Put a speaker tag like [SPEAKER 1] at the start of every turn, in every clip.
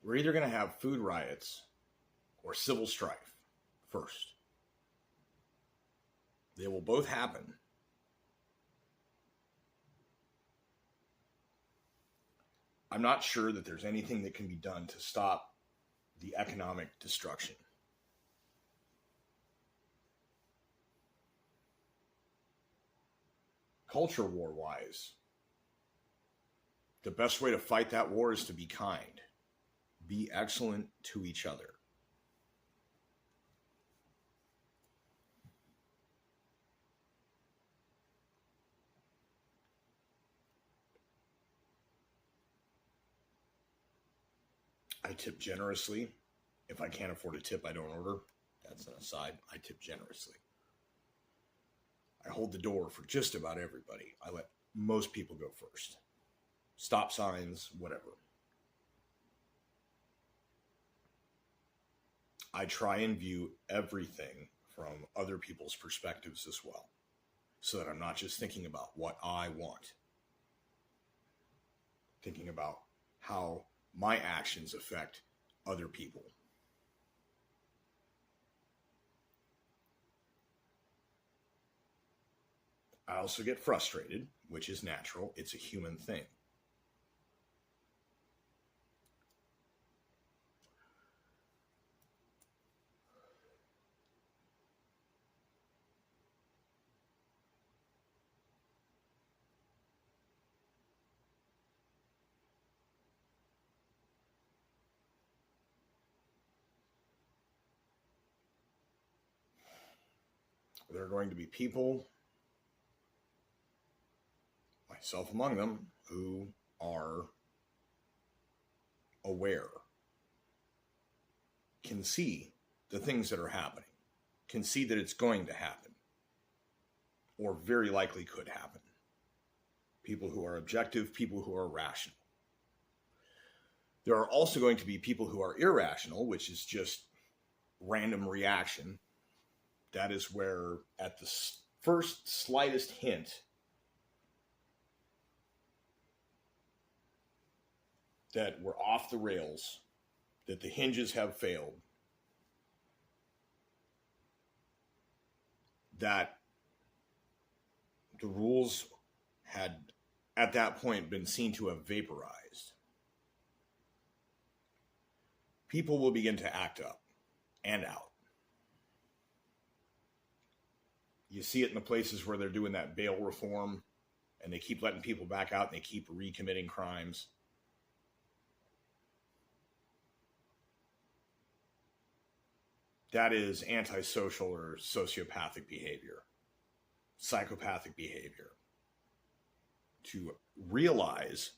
[SPEAKER 1] We're either going to have food riots or civil strife first. They will both happen. I'm not sure that there's anything that can be done to stop the economic destruction. Culture war wise, the best way to fight that war is to be kind, be excellent to each other. I tip generously. If I can't afford a tip, I don't order. That's an aside. I tip generously. I hold the door for just about everybody. I let most people go first. Stop signs, whatever. I try and view everything from other people's perspectives as well, so that I'm not just thinking about what I want, thinking about how my actions affect other people. I also get frustrated, which is natural. It's a human thing. There are going to be people, myself among them, who are aware, can see the things that are happening, can see that it's going to happen, or very likely could happen. People who are objective, people who are rational. There are also going to be people who are irrational, which is just random reaction. That is where, at the first slightest hint that we're off the rails, that the hinges have failed, that the rules had at that point been seen to have vaporized, people will begin to act up and out. You see it in the places where they're doing that bail reform and they keep letting people back out and they keep recommitting crimes. That is antisocial or sociopathic behavior, psychopathic behavior. To realize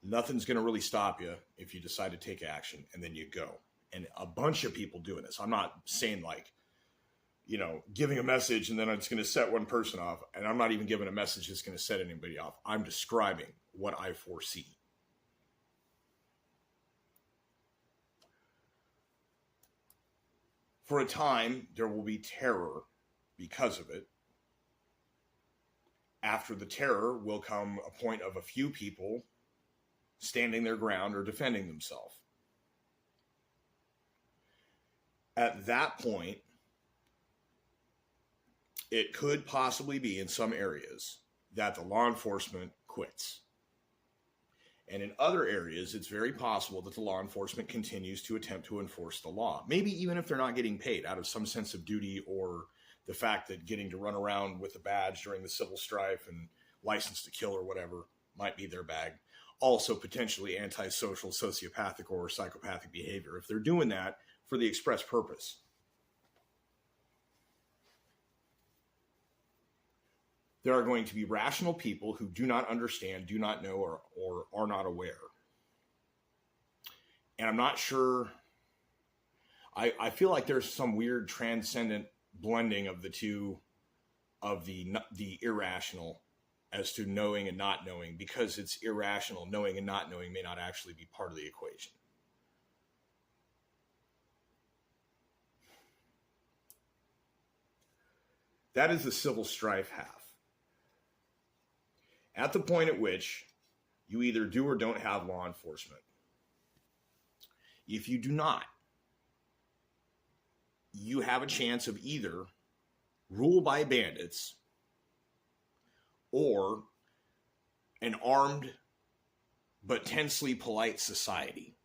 [SPEAKER 1] nothing's going to really stop you if you decide to take action, and then you go. And a bunch of people doing this. I'm not saying like, giving a message and then it's going to set one person off. And I'm not even giving a message that's going to set anybody off. I'm describing what I foresee. For a time, there will be terror because of it. After the terror will come a point of a few people standing their ground or defending themselves. At that point, it could possibly be in some areas that the law enforcement quits. And in other areas, it's very possible that the law enforcement continues to attempt to enforce the law. Maybe even if they're not getting paid out of some sense of duty, or the fact that getting to run around with a badge during the civil strife and license to kill or whatever might be their bag. Also potentially antisocial, sociopathic, or psychopathic behavior if they're doing that for the express purpose. There are going to be rational people who do not understand, do not know, or are not aware. And I'm not sure. I feel like there's some weird transcendent blending of the two, of the irrational as to knowing and not knowing, because it's irrational. Knowing and not knowing may not actually be part of the equation. That is the civil strife half. At the point at which you either do or don't have law enforcement, If you do not, you have a chance of either rule by bandits or an armed but tensely polite society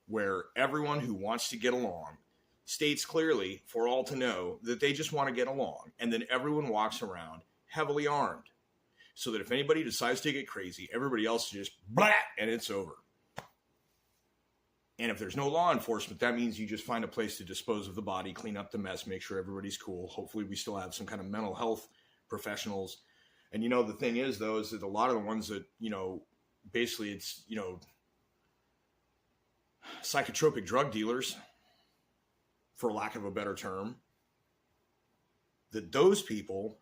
[SPEAKER 1] where everyone who wants to get along states clearly for all to know that they just want to get along, and then everyone walks around heavily armed so that if anybody decides to get crazy, everybody else just blah, and it's over. And if there's no law enforcement, that means you just find a place to dispose of the body, clean up the mess, make sure everybody's cool. Hopefully we still have some kind of mental health professionals. And, you know, the thing is, though, is that a lot of the ones that, you know, basically it's, you know, psychotropic drug dealers, for lack of a better term, that those people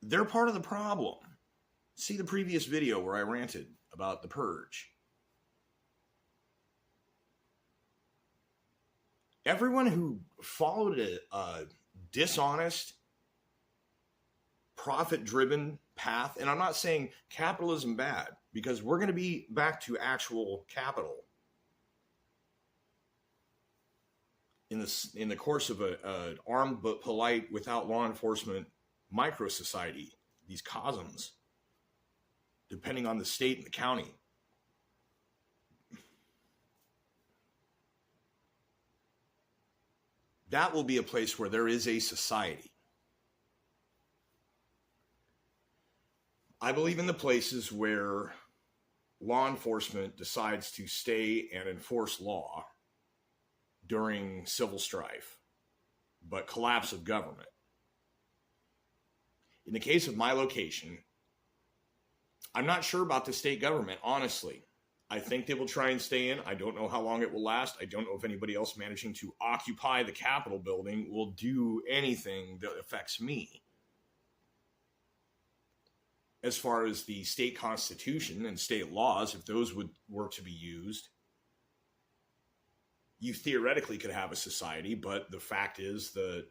[SPEAKER 1] they're part of the problem. See the previous video where I ranted about the purge. Everyone who followed a dishonest, profit-driven path, and I'm not saying capitalism bad, because we're going to be back to actual capital in the course of an armed but polite, without law enforcement micro society, these cosms, depending on the state and the county. That will be a place where there is a society. I believe in the places where law enforcement decides to stay and enforce law during civil strife, but collapse of government. In the case of my location, I'm not sure about the state government, honestly. I think they will try and stay in. I don't know how long it will last. I don't know if anybody else managing to occupy the Capitol building will do anything that affects me. As far as the state constitution and state laws, if those were to be used, you theoretically could have a society, but the fact is that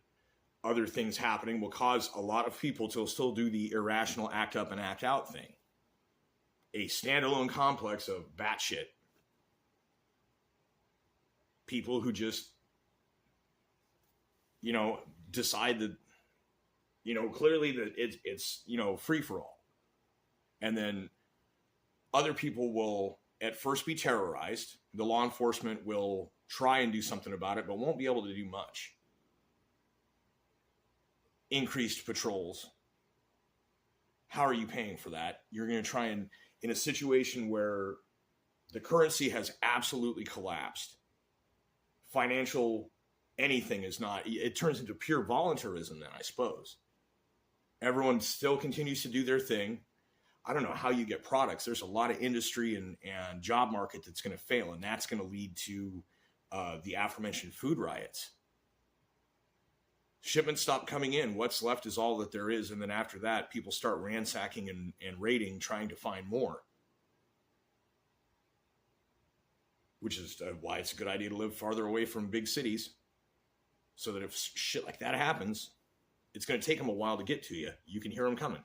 [SPEAKER 1] other things happening will cause a lot of people to still do the irrational act up and act out thing. A standalone complex of batshit people who just, you know, decide that, you know, clearly that it's you know, free for all. And then other people will at first be terrorized. The law enforcement will try and do something about it, but won't be able to do much. Increased patrols. How are you paying for that? You're going to try and, in a situation where the currency has absolutely collapsed, financial anything is not, it turns into pure voluntarism then, I suppose. Everyone still continues to do their thing. I don't know how you get products. There's a lot of industry and job market that's going to fail, and that's going to lead to the aforementioned food riots. Shipments stop coming in. What's left is all that there is. And then after that, people start ransacking and raiding, trying to find more. Which is why it's a good idea to live farther away from big cities. So that if shit like that happens, it's going to take them a while to get to you. You can hear them coming.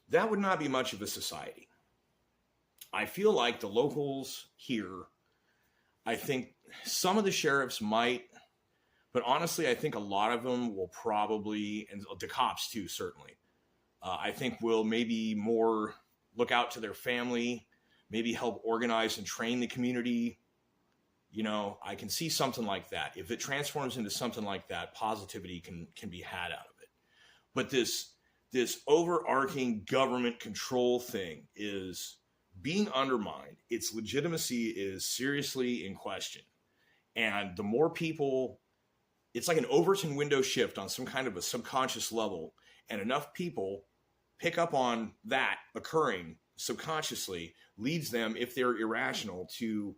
[SPEAKER 1] That would not be much of a society. I feel like the locals here, I think some of the sheriffs might, but honestly, I think a lot of them will probably, and the cops too, certainly, I think will maybe more look out to their family, maybe help organize and train the community. You know, I can see something like that. If it transforms into something like that, positivity can be had out of it. But this overarching government control thing is being undermined. Its legitimacy is seriously in question. And the more people, it's like an Overton window shift on some kind of a subconscious level, and enough people pick up on that occurring subconsciously leads them, if they're irrational, to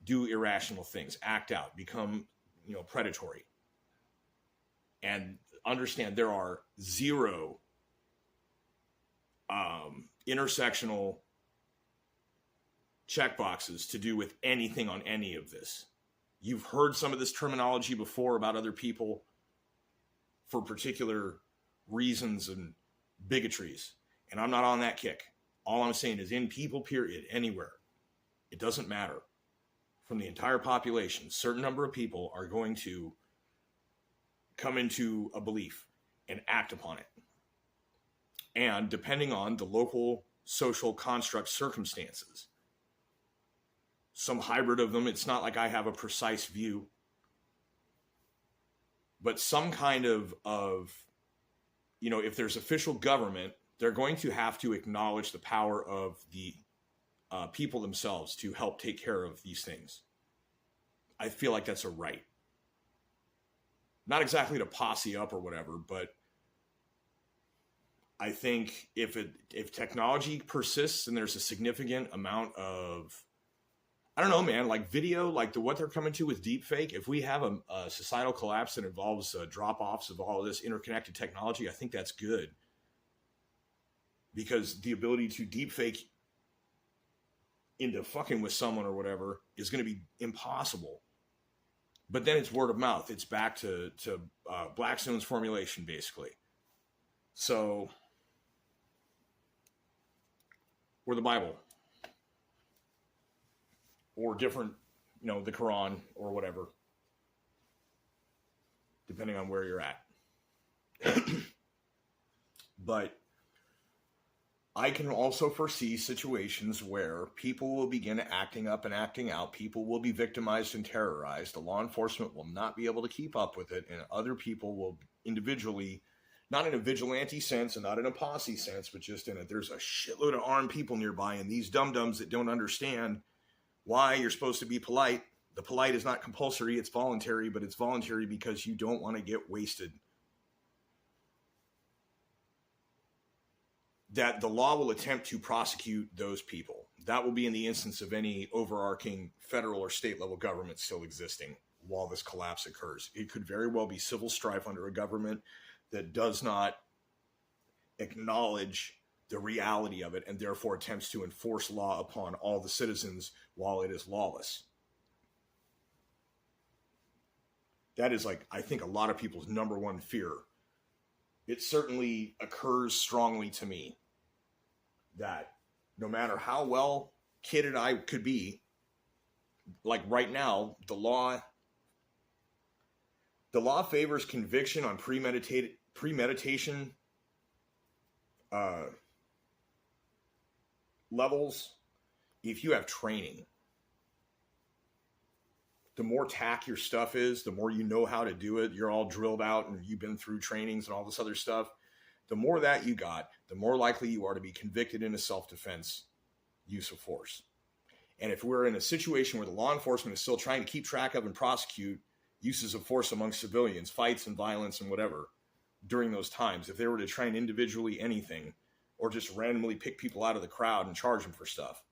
[SPEAKER 1] do irrational things, act out, become, you know, predatory. And understand there are zero intersectional checkboxes to do with anything on any of this. You've heard some of this terminology before about other people for particular reasons and bigotries. And I'm not on that kick. All I'm saying is in people, period, anywhere. It doesn't matter. From the entire population, a certain number of people are going to come into a belief and act upon it. And depending on the local social construct circumstances, some hybrid of them, it's not like I have a precise view, but some kind of if there's official government, they're going to have to acknowledge the power of the people themselves to help take care of these things. I feel like that's a right. Not exactly to posse up or whatever, but I think if technology persists and there's a significant amount of, I don't know, man, like video, like what they're coming to with deepfake, if we have a societal collapse that involves drop-offs of all of this interconnected technology, I think that's good. Because the ability to deepfake into fucking with someone or whatever is going to be impossible. But then it's word of mouth. It's back to Blackstone's formulation, basically. So, or the Bible. Or different, the Quran or whatever. Depending on where you're at. But I can also foresee situations where people will begin acting up and acting out. People will be victimized and terrorized. The law enforcement will not be able to keep up with it. And other people will individually, not in a vigilante sense and not in a posse sense, but just in there's a shitload of armed people nearby. And these dum-dums that don't understand why you're supposed to be polite. The polite is not compulsory. It's voluntary, but it's voluntary because you don't want to get wasted. That the law will attempt to prosecute those people. That will be in the instance of any overarching federal or state level government still existing while this collapse occurs. It could very well be civil strife under a government that does not acknowledge the reality of it and therefore attempts to enforce law upon all the citizens while it is lawless. That is, I think a lot of people's number one fear. It certainly occurs strongly to me that no matter how well kitted I could be, like right now, the law favors conviction on premeditation levels if you have training. The more tack your stuff is, the more you know how to do it, you're all drilled out and you've been through trainings and all this other stuff, the more that you got, the more likely you are to be convicted in a self-defense use of force. And if we're in a situation where the law enforcement is still trying to keep track of and prosecute uses of force among civilians, fights and violence and whatever, during those times, if they were to try and individually anything, or just randomly pick people out of the crowd and charge them for stuff,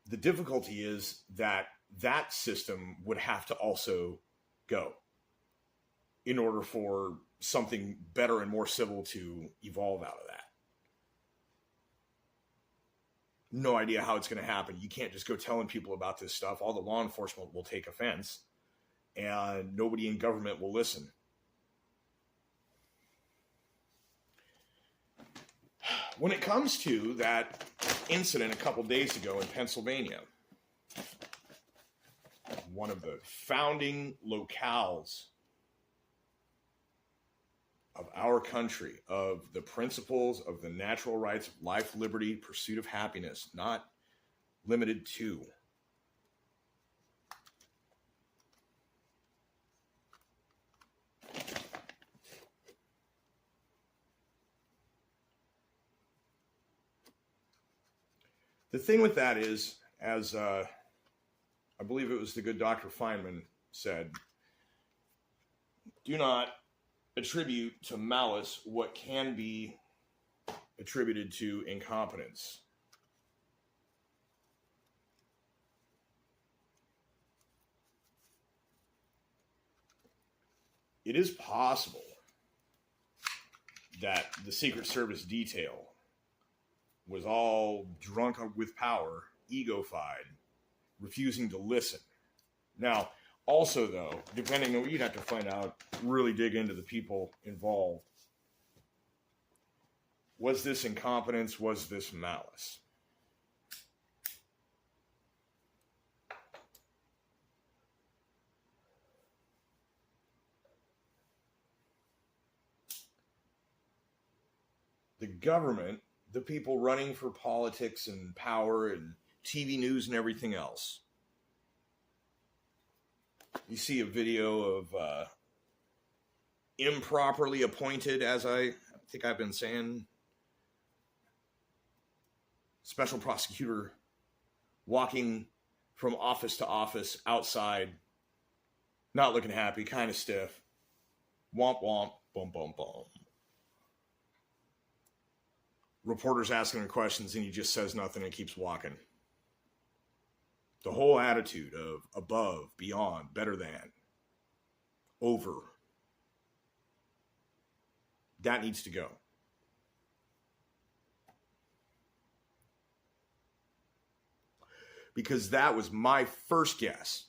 [SPEAKER 1] the difficulty is that that system would have to also go in order for something better and more civil to evolve out of that. No idea how it's going to happen. You can't just go telling people about this stuff. All the law enforcement will take offense and nobody in government will listen. When it comes to that incident a couple days ago in Pennsylvania, one of the founding locales of our country, of the principles of the natural rights of life, liberty, pursuit of happiness, not limited to. The thing with that is, as I believe it was the good Dr. Feynman said, do not attribute to malice what can be attributed to incompetence. It is possible that the Secret Service detail was all drunk with power egofied, refusing to listen. Now, also, though, depending on, you'd have to find out, really dig into the people involved. Was this incompetence? Was this malice? The government, the people running for politics and power and TV news and everything else. You see a video of improperly appointed, as I think I've been saying, special prosecutor walking from office to office outside, not looking happy, kind of stiff. Womp womp, boom, boom, boom. Reporters asking him questions and he just says nothing and keeps walking. The whole attitude of above, beyond, better than, over, that needs to go. Because that was my first guess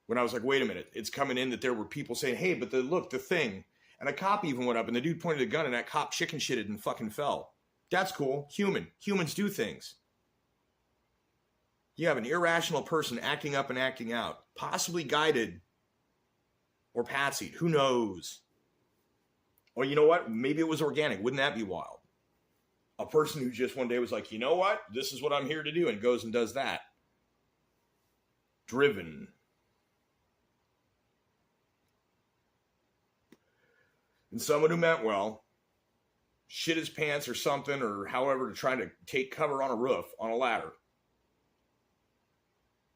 [SPEAKER 1] when I was like, wait a minute, it's coming in that there were people saying, hey, but look, the thing. And a cop even went up and the dude pointed a gun and that cop chicken shitted and fucking fell. That's cool. Humans do things. You have an irrational person acting up and acting out, possibly guided or patsied. Who knows? Or you know what? Maybe it was organic. Wouldn't that be wild? A person who just one day was like, you know what? This is what I'm here to do, and goes and does that. Driven. And someone who meant well, shit his pants or something, or however, to try to take cover on a roof, on a ladder.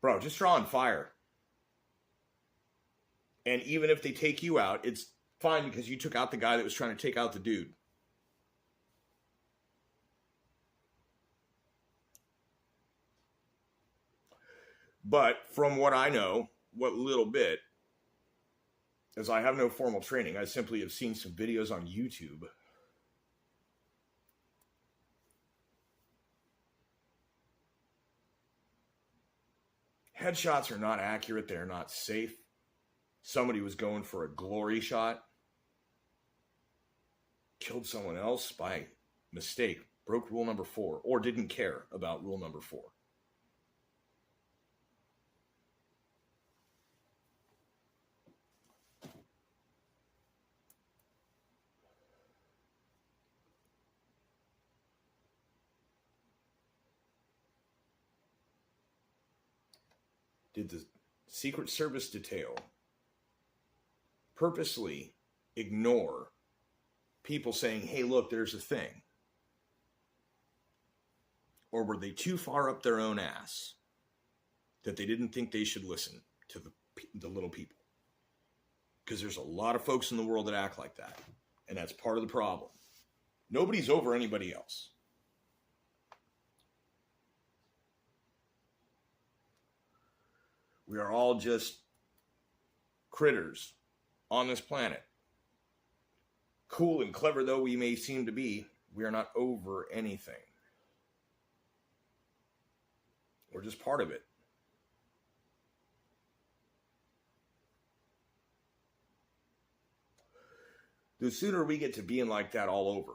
[SPEAKER 1] Bro, just draw on fire. And even if they take you out, it's fine because you took out the guy that was trying to take out the dude. But from what I know, what little bit, as I have no formal training, I simply have seen some videos on YouTube. Headshots are not accurate. They're not safe. Somebody was going for a glory shot. Killed someone else by mistake. Broke rule number 4. Or didn't care about rule number 4. Did the Secret Service detail purposely ignore people saying, hey, look, there's a thing? Or were they too far up their own ass that they didn't think they should listen to the little people? Because there's a lot of folks in the world that act like that. And that's part of the problem. Nobody's over anybody else. We are all just critters on this planet. Cool and clever though we may seem to be, we are not over anything. We're just part of it. The sooner we get to being like that all over,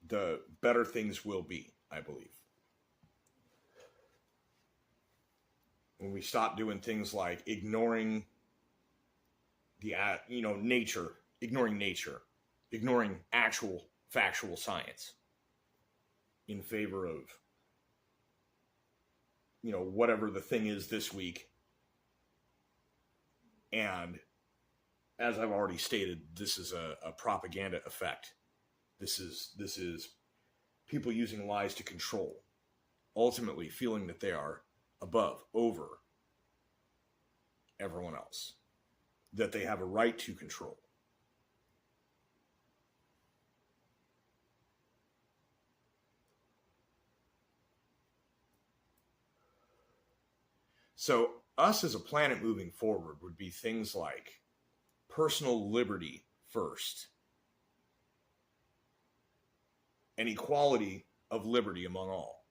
[SPEAKER 1] the better things will be, I believe. When we stop doing things like ignoring nature, ignoring actual factual science in favor of, whatever the thing is this week. And as I've already stated, this is a propaganda effect. This is people using lies to control, ultimately feeling that they are above, over everyone else, that they have a right to control. So us as a planet moving forward would be things like personal liberty first, and equality of liberty among all.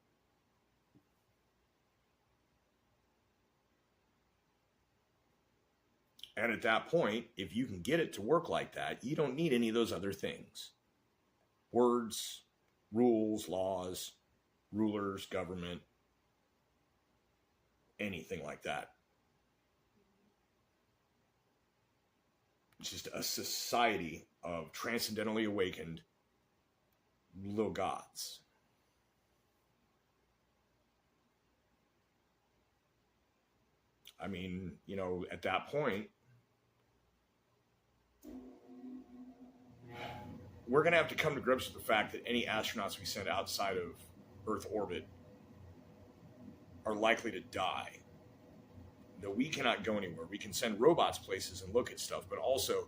[SPEAKER 1] And at that point, if you can get it to work like that, you don't need any of those other things. Words, rules, laws, rulers, government, anything like that. It's just a society of transcendentally awakened little gods. I mean, you know, at that point, we're going to have to come to grips with the fact that any astronauts we send outside of Earth orbit are likely to die. That we cannot go anywhere. We can send robots places and look at stuff, but also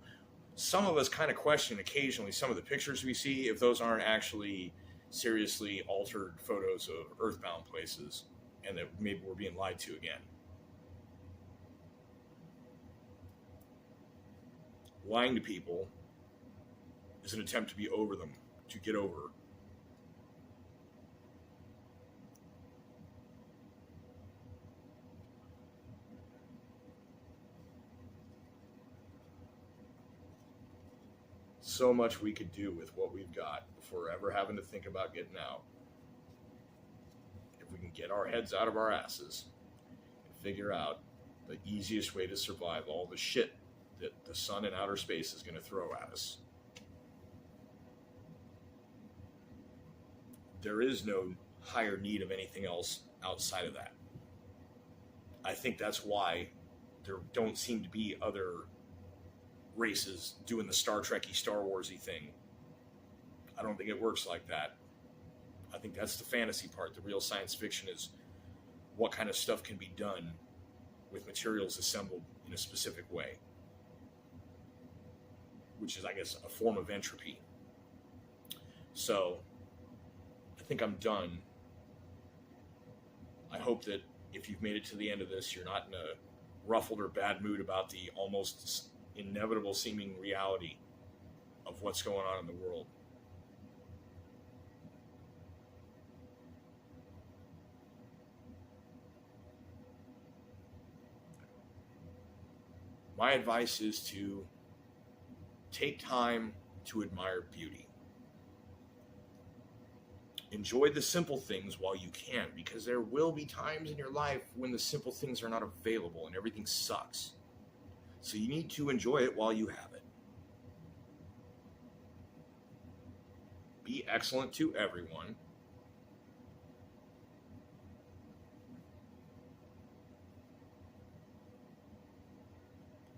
[SPEAKER 1] some of us kind of question occasionally some of the pictures we see if those aren't actually seriously altered photos of earthbound places and that maybe we're being lied to again. Lying to people is an attempt to be over them, to get over. So much we could do with what we've got before ever having to think about getting out. If we can get our heads out of our asses and figure out the easiest way to survive all the shit that the sun and outer space is going to throw at us. There is no higher need of anything else outside of that. I think that's why there don't seem to be other races doing the Star Trek-y, Star Wars-y thing. I don't think it works like that. I think that's the fantasy part. The real science fiction is what kind of stuff can be done with materials assembled in a specific way, which is, I guess, a form of entropy. So I think I'm done. I hope that if you've made it to the end of this, you're not in a ruffled or bad mood about the almost inevitable seeming reality of what's going on in the world. My advice is to take time to admire beauty. Enjoy the simple things while you can, because there will be times in your life when the simple things are not available and everything sucks. So you need to enjoy it while you have it. Be excellent to everyone.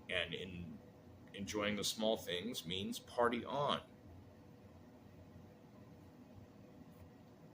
[SPEAKER 1] And in enjoying the small things means party on.